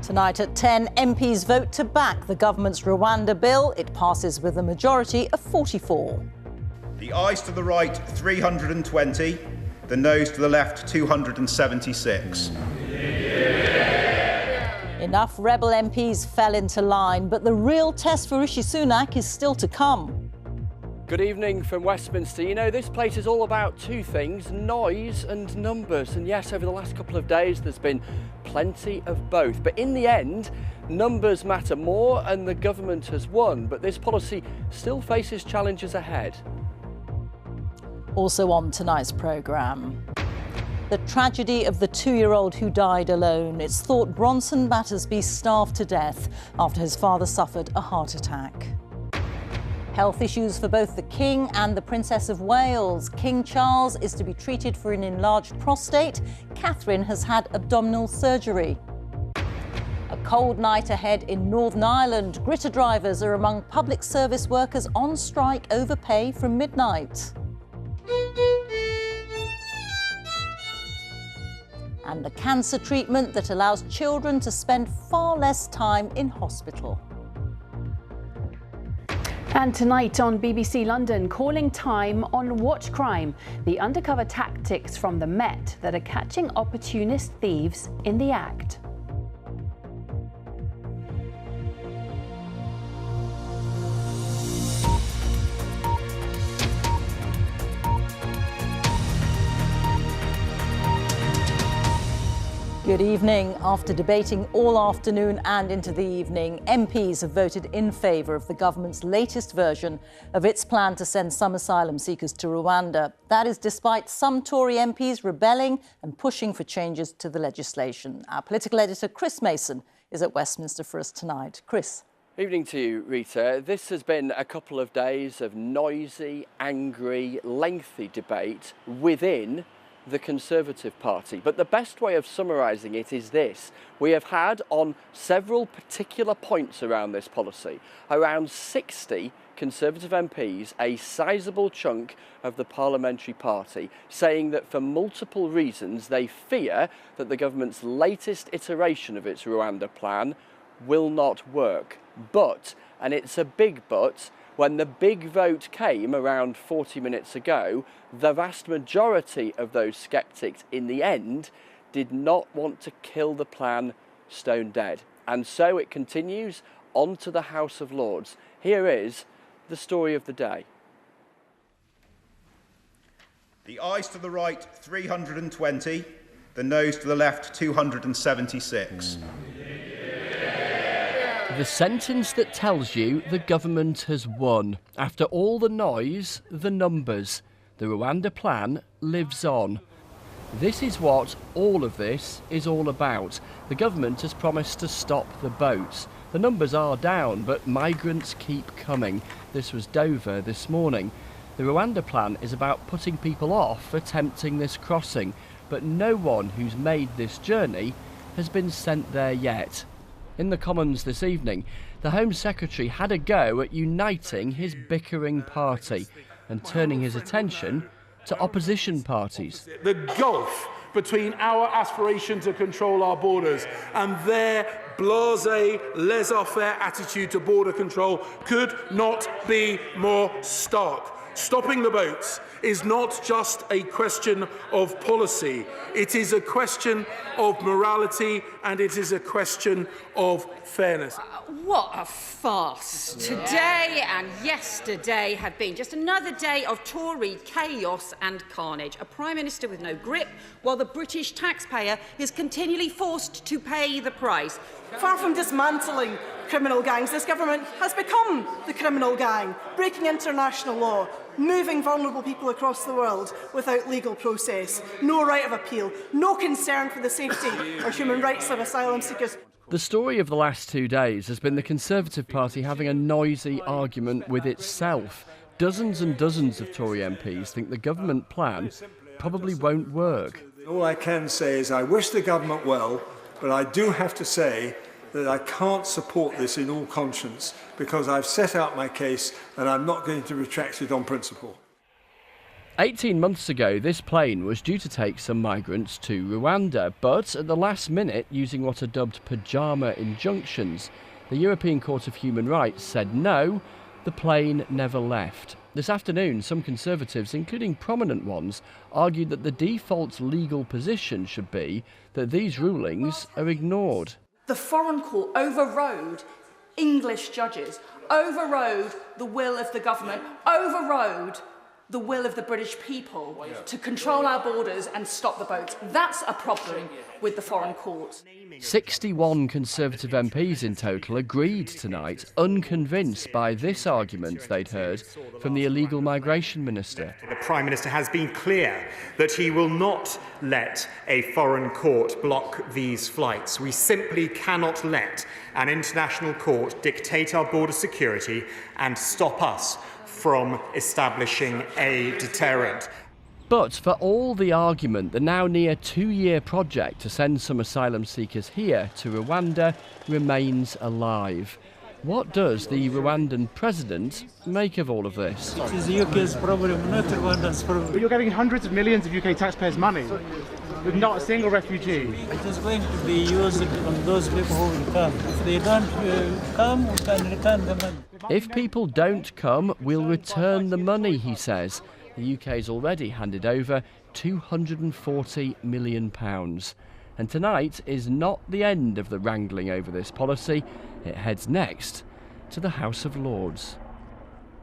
Tonight at 10, MPs vote to back the government's Rwanda Bill. It passes with a majority of 44. The ayes to the right, 320. The noes to the left, 276. Enough rebel MPs fell into line, but the real test for Rishi Sunak is still to come. Good evening from Westminster. You know, this place is all about two things, noise and numbers. And yes, over the last couple of days, there's been plenty of both. But in the end, numbers matter more and the government has won. But this policy still faces challenges ahead. Also on tonight's programme, the tragedy of the 2-year-old who died alone. It's thought Bronson Battersby starved to death after his father suffered a heart attack. Health issues for both the King and the Princess of Wales. King Charles is to be treated for an enlarged prostate. Catherine has had abdominal surgery. A cold night ahead in Northern Ireland. Gritter drivers are among public service workers on strike over pay from midnight. And the cancer treatment that allows children to spend far less time in hospital. And tonight on BBC London, calling time on watch crime, the undercover tactics from the Met that are catching opportunist thieves in the act. Good evening. After debating all afternoon and into the evening, MPs have voted in favour of the government's latest version of its plan to send some asylum seekers to Rwanda. That is despite some Tory MPs rebelling and pushing for changes to the legislation. Our political editor, Chris Mason, is at Westminster for us tonight. Chris. Evening to you, Rita. This has been a couple of days of noisy, angry, lengthy debate within the Conservative Party. But the best way of summarising it is this. We have had on several particular points around this policy, around 60 Conservative MPs, a sizable chunk of the parliamentary party, saying that for multiple reasons they fear that the government's latest iteration of its Rwanda plan will not work. But, and it's a big but, when the big vote came around 40 minutes ago, the vast majority of those sceptics in the end did not want to kill the plan stone dead. And so it continues on to the House of Lords. Here is the story of the day. The ayes to the right, 320. The noes to the left, 276. The sentence that tells you the government has won. After all the noise, the numbers. The Rwanda plan lives on. This is what all of this is all about. The government has promised to stop the boats. The numbers are down, but migrants keep coming. This was Dover this morning. The Rwanda plan is about putting people off attempting this crossing, but no one who's made this journey has been sent there yet. In the Commons this evening, the Home Secretary had a go at uniting his bickering party and turning his attention to opposition parties. The gulf between our aspiration to control our borders and their blasé, laissez-faire attitude to border control could not be more stark. Stopping the boats is not just a question of policy. It is a question of morality and it is a question of fairness. What a farce. Today and yesterday have been just another day of Tory chaos and carnage. A Prime Minister with no grip, while the British taxpayer is continually forced to pay the price. Far from dismantling criminal gangs, this government has become the criminal gang, breaking international law, moving vulnerable people across the world without legal process, no right of appeal, no concern for the safety or human rights of asylum seekers. The story of the last 2 days has been the Conservative Party having a noisy argument with itself. Dozens and dozens of Tory MPs think the government plan probably won't work. All I can say is I wish the government well, but I do have to say that I can't support this in all conscience because I've set out my case and I'm not going to retract it on principle. 18 months ago, this plane was due to take some migrants to Rwanda, but at the last minute, using what are dubbed pyjama injunctions, the European Court of Human Rights said no, the plane never left. This afternoon, some Conservatives, including prominent ones, argued that the default legal position should be that these rulings are ignored. The foreign court overrode English judges, overrode the will of the government, overrode the will of the British people to control our borders and stop the boats. That's a problem with the foreign court. 61 Conservative MPs in total agreed tonight, unconvinced by this argument they'd heard from the illegal migration minister. The Prime Minister has been clear that he will not let a foreign court block these flights. We simply cannot let an international court dictate our border security and stop us from establishing a deterrent. But for all the argument, the now near 2-year project to send some asylum seekers here to Rwanda remains alive. What does the Rwandan president make of all of this? It is the UK's problem, not Rwanda's problem. But you're getting hundreds of millions of UK taxpayers' money with not a single refugee. It is going to be used on those people who will come. If they don't come, we can return the money. If people don't come, we'll return the money, he says. The UK's already handed over £240 million. And tonight is not the end of the wrangling over this policy. It heads next to the House of Lords.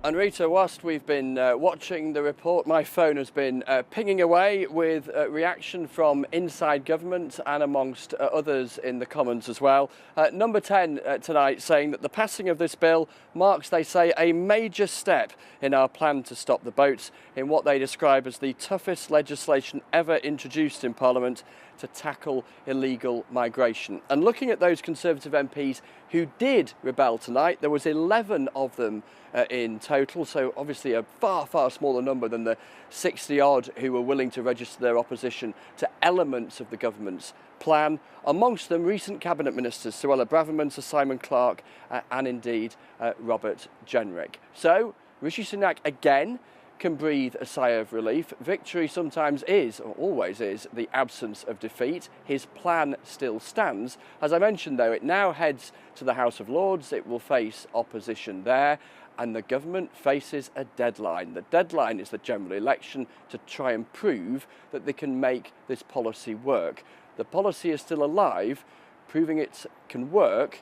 And Rita, whilst we've been watching the report, my phone has been pinging away with reaction from inside government and amongst others in the Commons as well. Number 10 tonight saying that the passing of this bill marks, they say, a major step in our plan to stop the boats in what they describe as the toughest legislation ever introduced in Parliament to tackle illegal migration. And looking at those Conservative MPs who did rebel tonight, there was 11 of them in total, so obviously a far, far smaller number than the 60-odd who were willing to register their opposition to elements of the government's plan. Amongst them, recent Cabinet Ministers Suella Braverman, Sir Simon Clarke and indeed Robert Jenrick. So Rishi Sunak again can breathe a sigh of relief. Victory sometimes is, or always is, the absence of defeat. His plan still stands. As I mentioned, though, it now heads to the House of Lords. It will face opposition there, and the government faces a deadline. The deadline is the general election to try and prove that they can make this policy work. The policy is still alive. Proving it can work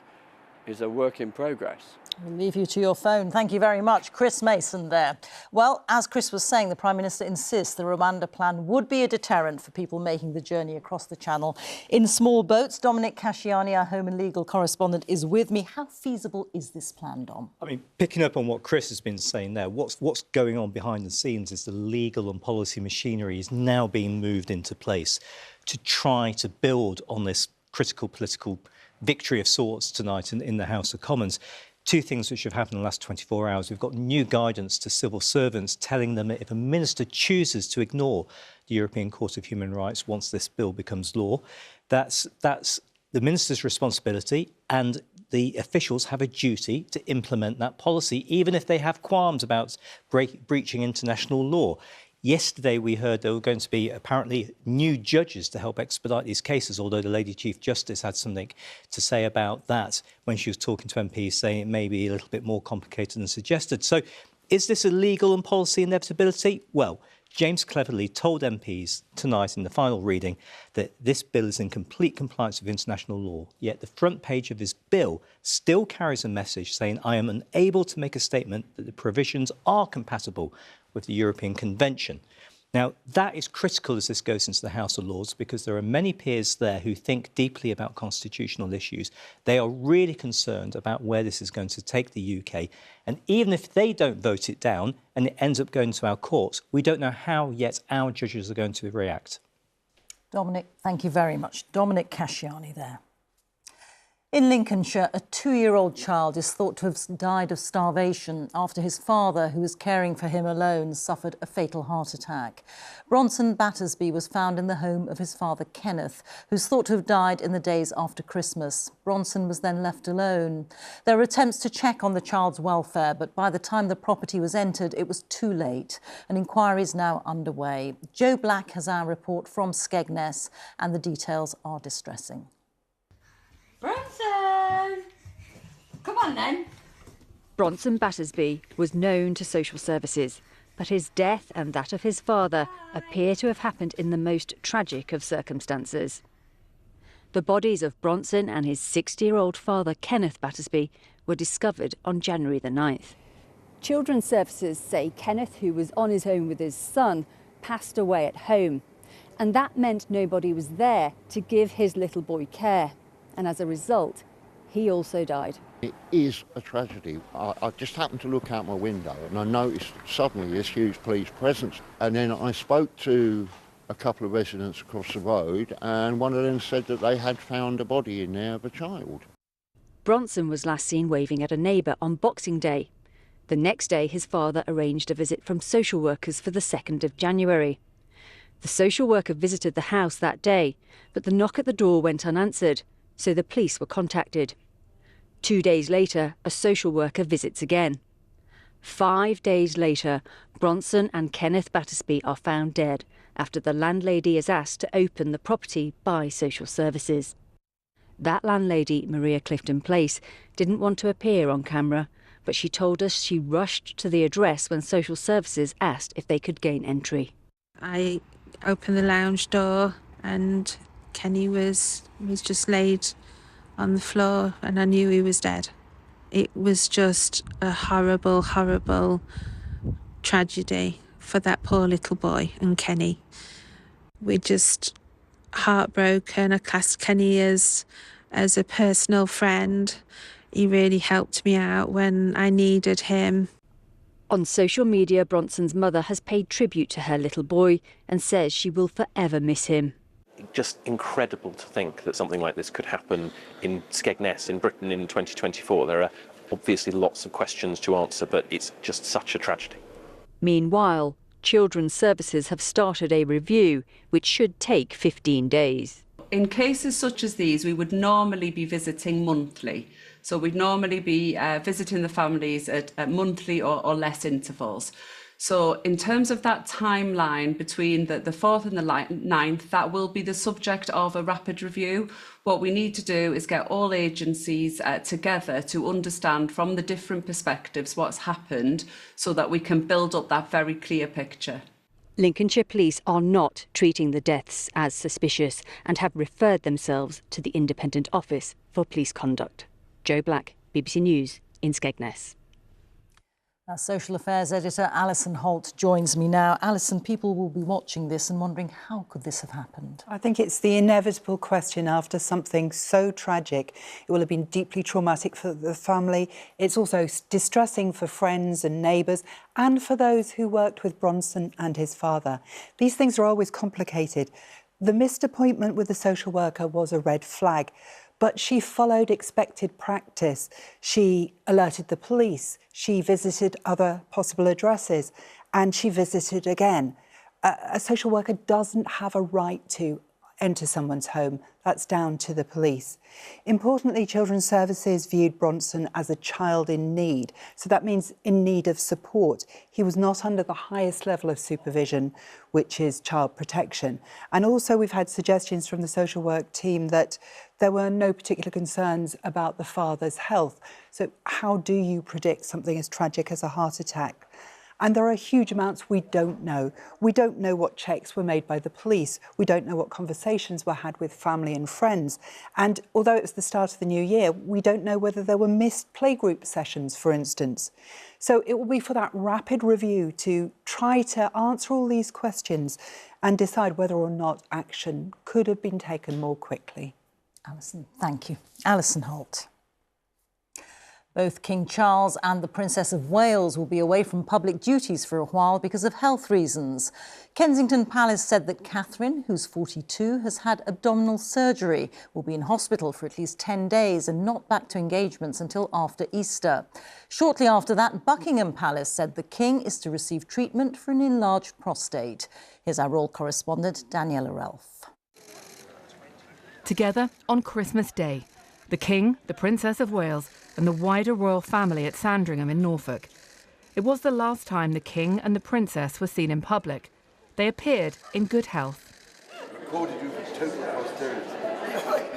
is a work in progress. We'll leave you to your phone. Thank you very much. Chris Mason there. Well, as Chris was saying, the Prime Minister insists the Rwanda plan would be a deterrent for people making the journey across the Channel in small boats. Dominic Casciani, our Home and Legal correspondent, is with me. How feasible is this plan, Dom? I mean, picking up on what Chris has been saying there, what's going on behind the scenes is the legal and policy machinery is now being moved into place to try to build on this critical political victory of sorts tonight in the House of Commons. Two things which have happened in the last 24 hours. We've got new guidance to civil servants telling them that if a minister chooses to ignore the European Court of Human Rights once this bill becomes law, that's the minister's responsibility, and the officials have a duty to implement that policy, even if they have qualms about breaching international law. Yesterday, we heard there were going to be apparently new judges to help expedite these cases, although the Lady Chief Justice had something to say about that when she was talking to MPs, saying it may be a little bit more complicated than suggested. So is this a legal and policy inevitability? Well, James Cleverly told MPs tonight in the final reading that this bill is in complete compliance with international law, yet the front page of his bill still carries a message saying, I am unable to make a statement that the provisions are compatible with the European Convention. Now, that is critical as this goes into the House of Lords, because there are many peers there who think deeply about constitutional issues. They are really concerned about where this is going to take the UK. And even if they don't vote it down and it ends up going to our courts, we don't know how yet our judges are going to react. Dominic, thank you very much. Dominic Casciani there. In Lincolnshire, a 2-year-old child is thought to have died of starvation after his father, who was caring for him alone, suffered a fatal heart attack. Bronson Battersby was found in the home of his father, Kenneth, who's thought to have died in the days after Christmas. Bronson was then left alone. There were attempts to check on the child's welfare, but by the time the property was entered, it was too late. An inquiry is now underway. Joe Black has our report from Skegness, and the details are distressing. Bronson! Come on then. Bronson Battersby was known to social services, but his death and that of his father appear to have happened in the most tragic of circumstances. The bodies of Bronson and his 60-year-old father, Kenneth Battersby, were discovered on January the 9th. Children's Services say Kenneth, who was on his own with his son, passed away at home. And that meant nobody was there to give his little boy care. And as a result, he also died. It is a tragedy. I just happened to look out my window and I noticed suddenly this huge police presence. And then I spoke to a couple of residents across the road, and one of them said that they had found a body in there of a child. Bronson was last seen waving at a neighbour on Boxing Day. The next day, his father arranged a visit from social workers for the 2nd of January. The social worker visited the house that day, but the knock at the door went unanswered, so the police were contacted. 2 days later, a social worker visits again. 5 days later, Bronson and Kenneth Battersby are found dead after the landlady is asked to open the property by social services. That landlady, Maria Clifton Place, didn't want to appear on camera, but she told us she rushed to the address when social services asked if they could gain entry. I opened the lounge door and Kenny was just laid on the floor and I knew he was dead. It was just a horrible, horrible tragedy for that poor little boy and Kenny. We're just heartbroken. I classed Kenny as a personal friend. He really helped me out when I needed him. On social media, Bronson's mother has paid tribute to her little boy and says she will forever miss him. Just incredible to think that something like this could happen in Skegness, in Britain in 2024. There are obviously lots of questions to answer, but it's just such a tragedy. Meanwhile, Children's Services have started a review which should take 15 days. In cases such as these, we would normally be visiting monthly. So we'd normally be visiting the families at monthly or less intervals. So in terms of that timeline between the 4th and the 9th, that will be the subject of a rapid review. What we need to do is get all agencies together to understand from the different perspectives what's happened so that we can build up that very clear picture. Lincolnshire Police are not treating the deaths as suspicious and have referred themselves to the Independent Office for Police Conduct. Joe Black, BBC News in Skegness. Our social affairs editor Allison Holt joins me now. Allison, people will be watching this and wondering, how could this have happened? I think it's the inevitable question after something so tragic. It will have been deeply traumatic for the family. It's also distressing for friends and neighbours and for those who worked with Bronson and his father. These things are always complicated. The missed appointment with the social worker was a red flag. But she followed expected practice. She alerted the police, she visited other possible addresses, and she visited again. A social worker doesn't have a right to enter someone's home. That's down to the police. Importantly, Children's Services viewed Bronson as a child in need. So that means in need of support. He was not under the highest level of supervision, which is child protection. And also we've had suggestions from the social work team that there were no particular concerns about the father's health. So how do you predict something as tragic as a heart attack? And there are huge amounts we don't know. We don't know what checks were made by the police. We don't know what conversations were had with family and friends. And although it's the start of the new year, we don't know whether there were missed playgroup sessions, for instance. So it will be for that rapid review to try to answer all these questions and decide whether or not action could have been taken more quickly. Alison, thank you. Allison Holt. Both King Charles and the Princess of Wales will be away from public duties for a while because of health reasons. Kensington Palace said that Catherine, who's 42, has had abdominal surgery, will be in hospital for at least 10 days and not back to engagements until after Easter. Shortly after that, Buckingham Palace said the King is to receive treatment for an enlarged prostate. Here's our royal correspondent, Daniela Relf. Together on Christmas Day, the King, the Princess of Wales and the wider royal family at Sandringham in Norfolk. It was the last time the King and the Princess were seen in public. They appeared in good health.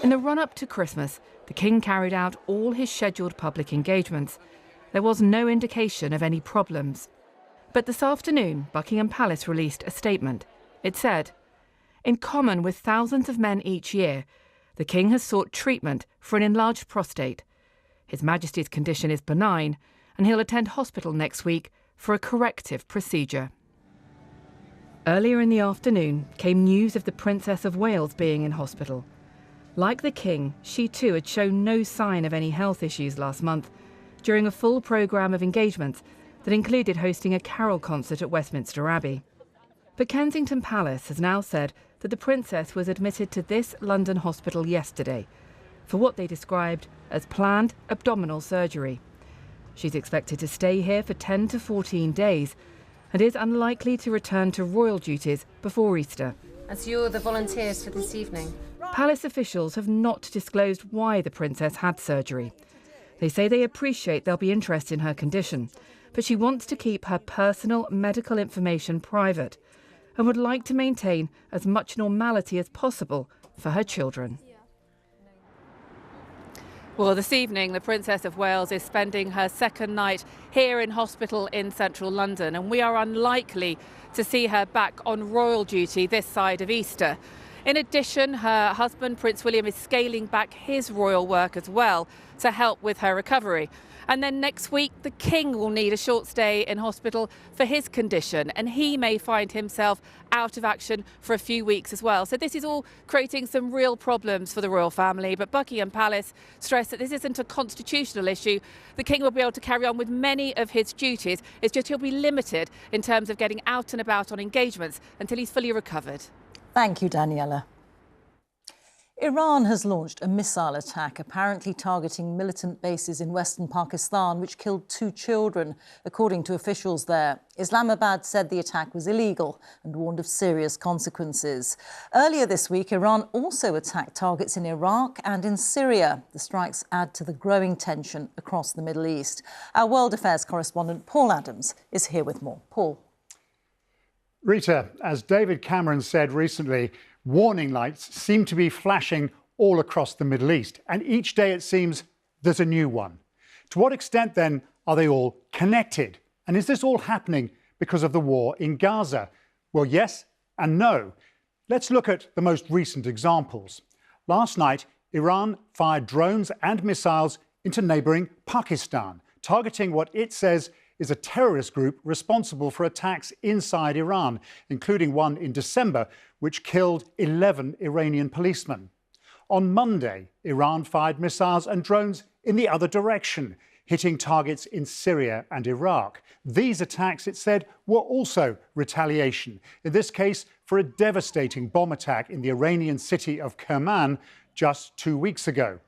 In the run-up to Christmas, the King carried out all his scheduled public engagements. There was no indication of any problems. But this afternoon, Buckingham Palace released a statement. It said, "In common with thousands of men each year, the King has sought treatment for an enlarged prostate. His Majesty's condition is benign, and he'll attend hospital next week for a corrective procedure." Earlier in the afternoon came news of the Princess of Wales being in hospital. Like the King, she too had shown no sign of any health issues last month during a full programme of engagements that included hosting a carol concert at Westminster Abbey. But Kensington Palace has now said that the Princess was admitted to this London hospital yesterday for what they described as planned abdominal surgery. She's expected to stay here for 10 to 14 days and is unlikely to return to royal duties before Easter. As you're the volunteers for this evening? Palace officials have not disclosed why the Princess had surgery. They say they appreciate there'll be interest in her condition, but she wants to keep her personal medical information private and would like to maintain as much normality as possible for her children. Well, this evening, the Princess of Wales is spending her second night here in hospital in central London, and we are unlikely to see her back on royal duty this side of Easter. In addition, her husband, Prince William, is scaling back his royal work as well to help with her recovery. And then next week, the King will need a short stay in hospital for his condition, and he may find himself out of action for a few weeks as well. So this is all creating some real problems for the royal family. But Buckingham Palace stressed that this isn't a constitutional issue. The King will be able to carry on with many of his duties. It's just he'll be limited in terms of getting out and about on engagements until he's fully recovered. Thank you, Daniela. Iran has launched a missile attack, apparently targeting militant bases in western Pakistan, which killed 2 children, according to officials there. Islamabad said the attack was illegal and warned of serious consequences. Earlier this week, Iran also attacked targets in Iraq and in Syria. The strikes add to the growing tension across the Middle East. Our World Affairs correspondent Paul Adams is here with more. Paul. Rita, as David Cameron said recently, warning lights seem to be flashing all across the Middle East, and each day it seems there's a new one. To what extent, then, are they all connected? And is this all happening because of the war in Gaza? Well, yes and no. Let's look at the most recent examples. Last night, Iran fired drones and missiles into neighbouring Pakistan, targeting what it says is a terrorist group responsible for attacks inside Iran, including one in December, which killed 11 Iranian policemen. On Monday, Iran fired missiles and drones in the other direction, hitting targets in Syria and Iraq. These attacks, it said, were also retaliation, in this case for a devastating bomb attack in the Iranian city of Kerman just 2 weeks ago.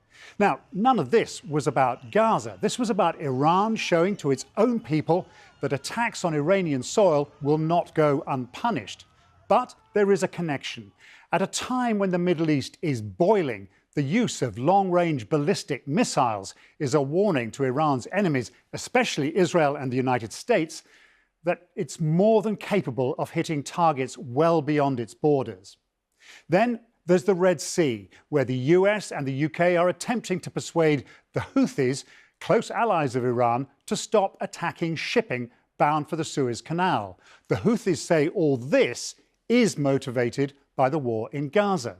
Now, none of this was about Gaza. This was about Iran showing to its own people that attacks on Iranian soil will not go unpunished. But there is a connection. At a time when the Middle East is boiling, the use of long-range ballistic missiles is a warning to Iran's enemies, especially Israel and the United States, that it's more than capable of hitting targets well beyond its borders. Then there's the Red Sea, where the US and the UK are attempting to persuade the Houthis, close allies of Iran, to stop attacking shipping bound for the Suez Canal. The Houthis say all this is motivated by the war in Gaza.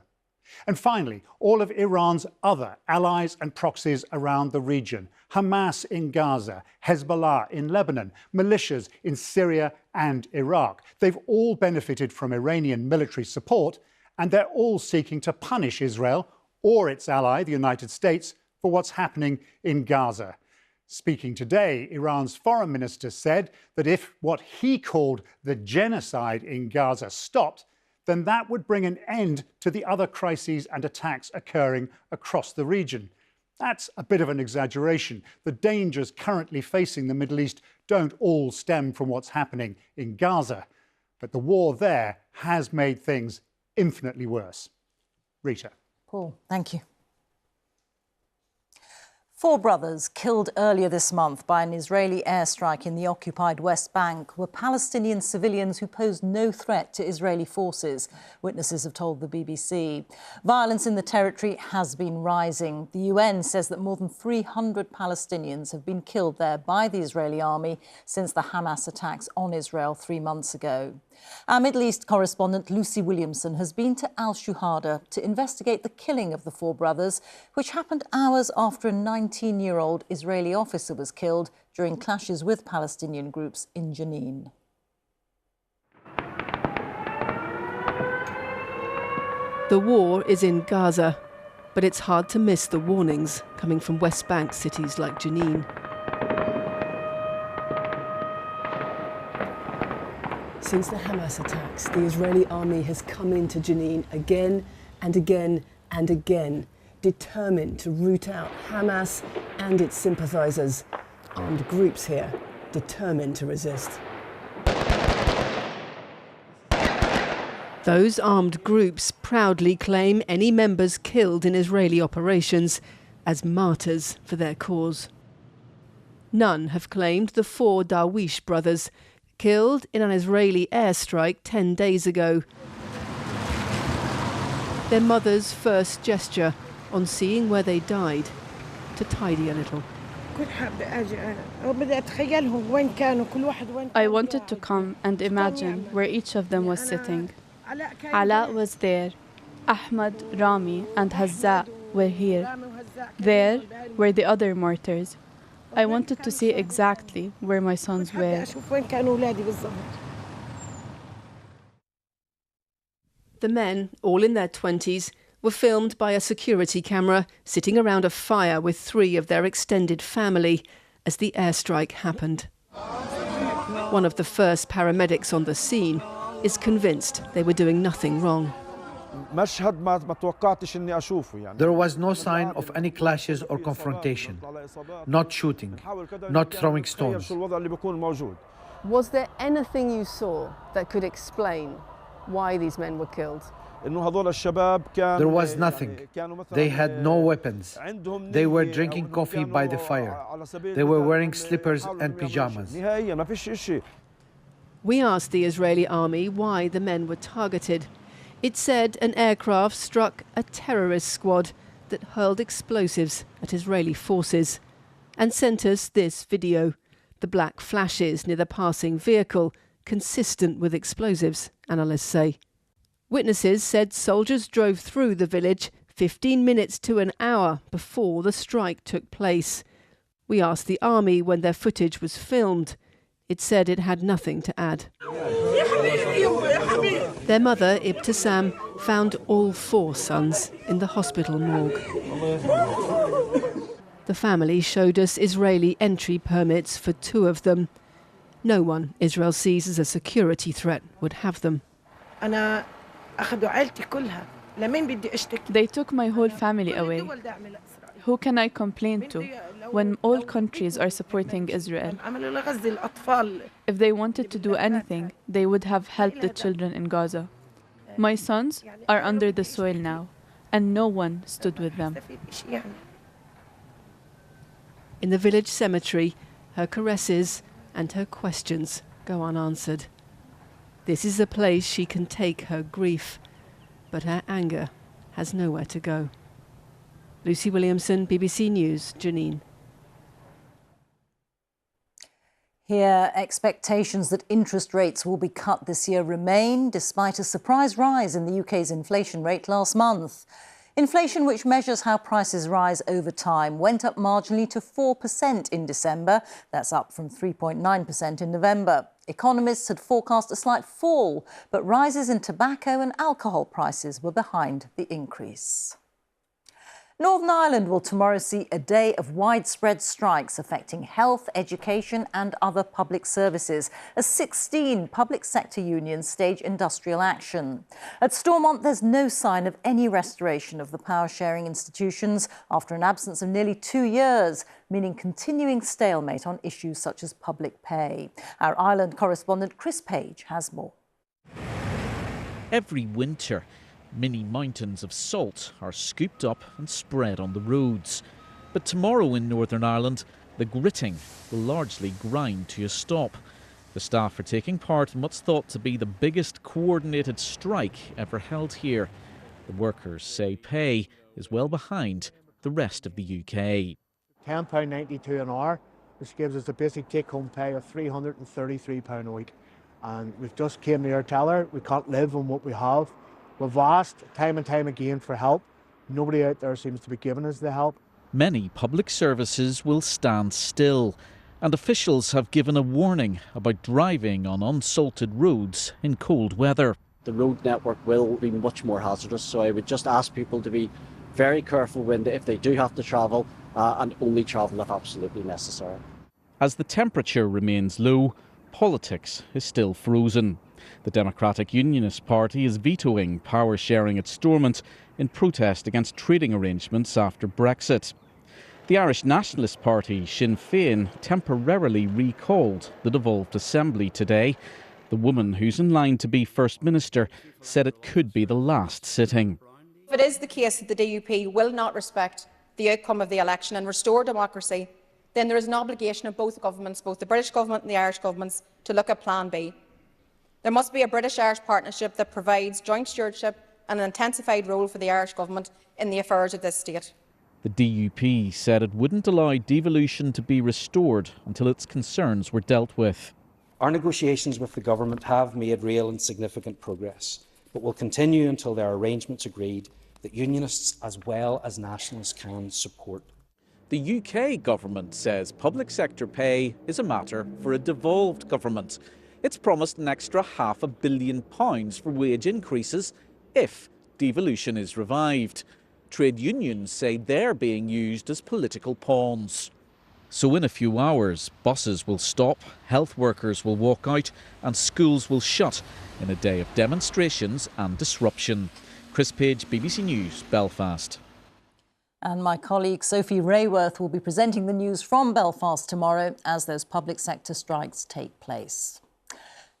And finally, all of Iran's other allies and proxies around the region, Hamas in Gaza, Hezbollah in Lebanon, militias in Syria and Iraq. They've all benefited from Iranian military support, and they're all seeking to punish Israel or its ally, the United States, for what's happening in Gaza. Speaking today, Iran's foreign minister said that if what he called the genocide in Gaza stopped, then that would bring an end to the other crises and attacks occurring across the region. That's a bit of an exaggeration. The dangers currently facing the Middle East don't all stem from what's happening in Gaza, but the war there has made things infinitely worse. Rita. Paul, thank you. 4 brothers killed earlier this month by an Israeli airstrike in the occupied West Bank were Palestinian civilians who posed no threat to Israeli forces, witnesses have told the BBC. Violence in the territory has been rising. The UN says that more than 300 Palestinians have been killed there by the Israeli army since the Hamas attacks on Israel 3 months ago. Our Middle East correspondent Lucy Williamson has been to Al-Shuhada to investigate the killing of the 4 brothers, which happened hours after a 19-year-old Israeli officer was killed during clashes with Palestinian groups in Jenin. The war is in Gaza, but it's hard to miss the warnings coming from West Bank cities like Jenin. Since the Hamas attacks, the Israeli army has come into Jenin again and again and again, determined to root out Hamas and its sympathizers. Armed groups here, determined to resist. Those armed groups proudly claim any members killed in Israeli operations as martyrs for their cause. None have claimed the 4 Darwish brothers, killed in an Israeli airstrike 10 days ago. Their mother's first gesture on seeing where they died, to tidy a little. I wanted to come and imagine where each of them was sitting. Ala was there, Ahmad, Rami and Hazza were here. There were the other martyrs. I wanted to see exactly where my sons were. The men, all in their 20s, were filmed by a security camera sitting around a fire with 3 of their extended family as the airstrike happened. One of the first paramedics on the scene is convinced they were doing nothing wrong. There was no sign of any clashes or confrontation, not shooting, not throwing stones. Was there anything you saw that could explain why these men were killed? There was nothing. They had no weapons. They were drinking coffee by the fire. They were wearing slippers and pajamas. We asked the Israeli army why the men were targeted. It said an aircraft struck a terrorist squad that hurled explosives at Israeli forces and sent us this video. The black flashes near the passing vehicle, consistent with explosives, analysts say. Witnesses said soldiers drove through the village 15 minutes to an hour before the strike took place. We asked the army when their footage was filmed. It said it had nothing to add. Their mother, Ibtisam, found all 4 sons in the hospital morgue. The family showed us Israeli entry permits for 2 of them. No one Israel sees as a security threat would have them. They took my whole family away. Who can I complain to when all countries are supporting Israel? If they wanted to do anything, they would have helped the children in Gaza. My sons are under the soil now, and no one stood with them. In the village cemetery, her caresses and her questions go unanswered. This is a place she can take her grief, but her anger has nowhere to go. Lucy Williamson, BBC News, Jenin. Here, expectations that interest rates will be cut this year remain, despite a surprise rise in the UK's inflation rate last month. Inflation, which measures how prices rise over time, went up marginally to 4% in December. That's up from 3.9% in November. Economists had forecast a slight fall, but rises in tobacco and alcohol prices were behind the increase. Northern Ireland will tomorrow see a day of widespread strikes affecting health, education and other public services as 16 public sector unions stage industrial action. At Stormont, there's no sign of any restoration of the power-sharing institutions after an absence of nearly 2 years, meaning continuing stalemate on issues such as public pay. Our Ireland correspondent Chris Page has more. Every winter, mini mountains of salt are scooped up and spread on the roads. But tomorrow in Northern Ireland, the gritting will largely grind to a stop. The staff are taking part in what's thought to be the biggest coordinated strike ever held here. The workers say pay is well behind the rest of the UK. £10.92 an hour, which gives us a basic take-home pay of £333 a week. And we've just came to our teller, we can't live on what we have. We've asked time and time again for help. Nobody out there seems to be giving us the help. Many public services will stand still, and officials have given a warning about driving on unsalted roads in cold weather. The road network will be much more hazardous, so I would just ask people to be very careful if they do have to travel and only travel if absolutely necessary. As the temperature remains low, politics is still frozen. The Democratic Unionist Party is vetoing power sharing at Stormont in protest against trading arrangements after Brexit. The Irish Nationalist Party, Sinn Féin, temporarily recalled the devolved assembly today. The woman who's in line to be First Minister said it could be the last sitting. If it is the case that the DUP will not respect the outcome of the election and restore democracy, then there is an obligation of both governments, both the British government and the Irish governments, to look at Plan B. There must be a British-Irish partnership that provides joint stewardship and an intensified role for the Irish government in the affairs of this state. The DUP said it wouldn't allow devolution to be restored until its concerns were dealt with. Our negotiations with the government have made real and significant progress, but will continue until there are arrangements agreed that unionists as well as nationalists can support. The UK government says public sector pay is a matter for a devolved government. It's promised an extra £500 million for wage increases if devolution is revived. Trade unions say they're being used as political pawns. So in a few hours, buses will stop, health workers will walk out and schools will shut in a day of demonstrations and disruption. Chris Page, BBC News, Belfast. And my colleague Sophie Rayworth will be presenting the news from Belfast tomorrow as those public sector strikes take place.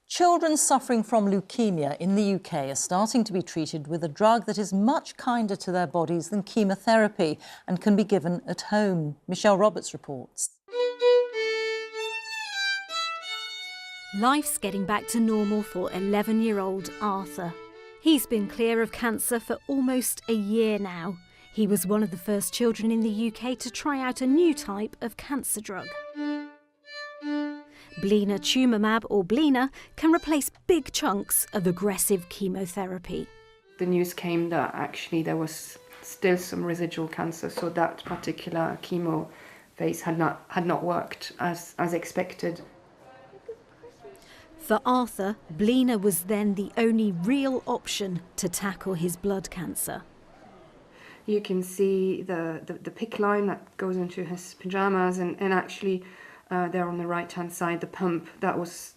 Children suffering from leukemia in the UK are starting to be treated with a drug that is much kinder to their bodies than chemotherapy and can be given at home. Michelle Roberts reports. Life's getting back to normal for 11-year-old Arthur. He's been clear of cancer for almost a year now. He was one of the first children in the UK to try out a new type of cancer drug. Blinatumomab, or Blina, can replace big chunks of aggressive chemotherapy. The news came that actually there was still some residual cancer, so that particular chemo phase had not worked as expected. For Arthur, Blina was then the only real option to tackle his blood cancer. You can see the PICC line that goes into his pyjamas, and actually there on the right-hand side, the pump that was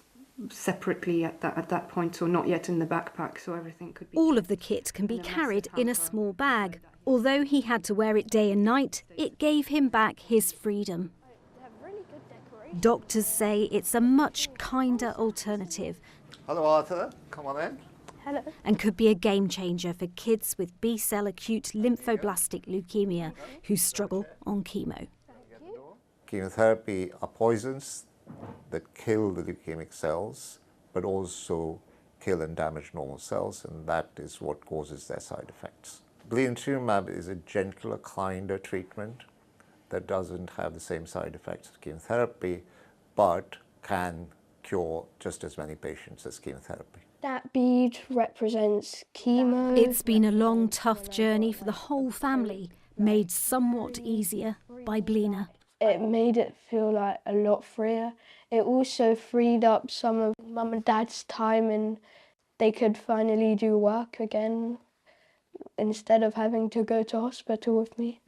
separately at that point, so not yet in the backpack, so everything could be... All of the kit can be carried in a small bag. Although he had to wear it day and night, it gave him back his freedom. Doctors say it's a much kinder alternative. Hello, Arthur. Come on in. Hello. And could be a game changer for kids with B-cell acute lymphoblastic leukemia who struggle on chemo. Chemotherapy are poisons that kill the leukemic cells, but also kill and damage normal cells, and that is what causes their side effects. Blinatumomab is a gentler, kinder treatment that doesn't have the same side effects as chemotherapy, but can cure just as many patients as chemotherapy. That bead represents chemo. It's been a long, tough journey for the whole family, made somewhat easier by Blina. It made it feel like a lot freer. It also freed up some of Mum and Dad's time, and they could finally do work again instead of having to go to hospital with me.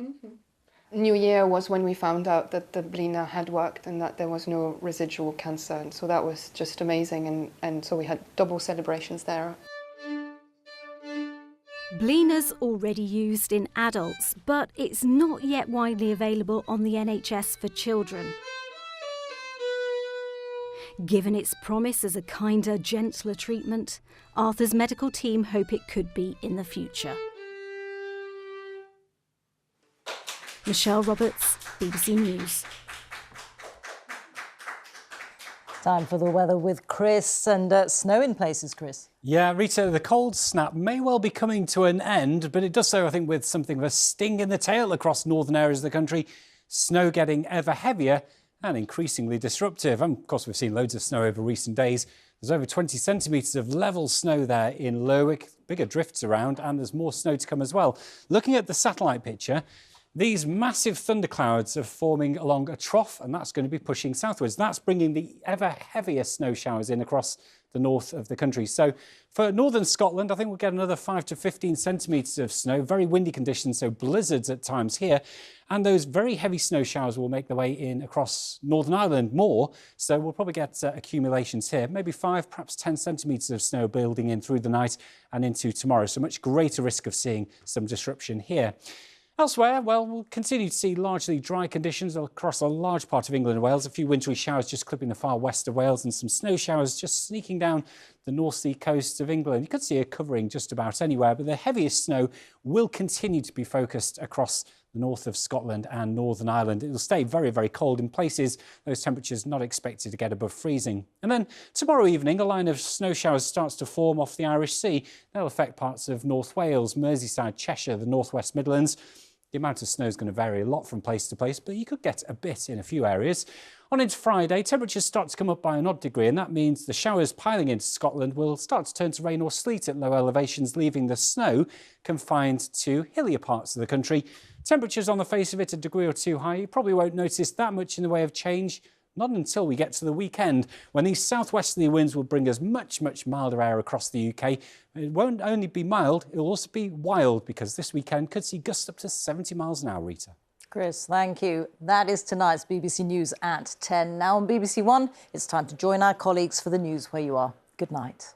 New Year was when we found out that the blina had worked and that there was no residual cancer, and so that was just amazing, and so we had double celebrations there. Blina's already used in adults, but it's not yet widely available on the NHS for children. Given its promise as a kinder, gentler treatment, Arthur's medical team hope it could be in the future. Michelle Roberts, BBC News. Time for the weather with Chris, and snow in places, Chris. Yeah, Rita, the cold snap may well be coming to an end, but it does so, I think, with something of a sting in the tail across northern areas of the country. Snow getting ever heavier and increasingly disruptive. And of course, we've seen loads of snow over recent days. There's over 20 centimetres of level snow there in Lerwick, bigger drifts around, and there's more snow to come as well. Looking at the satellite picture, these massive thunderclouds are forming along a trough, and that's going to be pushing southwards. That's bringing the ever heavier snow showers in across the north of the country. So for northern Scotland, I think we'll get another 5 to 15 centimetres of snow. Very windy conditions, so blizzards at times here. And those very heavy snow showers will make their way in across Northern Ireland more. So we'll probably get accumulations here, maybe 5, perhaps 10 centimetres of snow building in through the night and into tomorrow. So much greater risk of seeing some disruption here. Elsewhere, well, we'll continue to see largely dry conditions across a large part of England and Wales. A few wintry showers just clipping the far west of Wales and some snow showers just sneaking down the North Sea coast of England. You could see it covering just about anywhere, but the heaviest snow will continue to be focused across the north of Scotland and Northern Ireland. It will stay very, very cold in places. Those temperatures not expected to get above freezing. And then tomorrow evening, a line of snow showers starts to form off the Irish Sea. They'll affect parts of North Wales, Merseyside, Cheshire, the North West Midlands. The amount of snow is going to vary a lot from place to place, but you could get a bit in a few areas. On into Friday, temperatures start to come up by an odd degree, and that means the showers piling into Scotland will start to turn to rain or sleet at low elevations, leaving the snow confined to hillier parts of the country. Temperatures on the face of it a degree or two high. You probably won't notice that much in the way of change. Not until we get to the weekend, when these southwesterly winds will bring us much, much milder air across the UK. It won't only be mild, it will also be wild, because this weekend could see gusts up to 70 miles an hour, Rita. Chris, thank you. That is tonight's BBC News at 10. Now on BBC One, it's time to join our colleagues for the news where you are. Good night.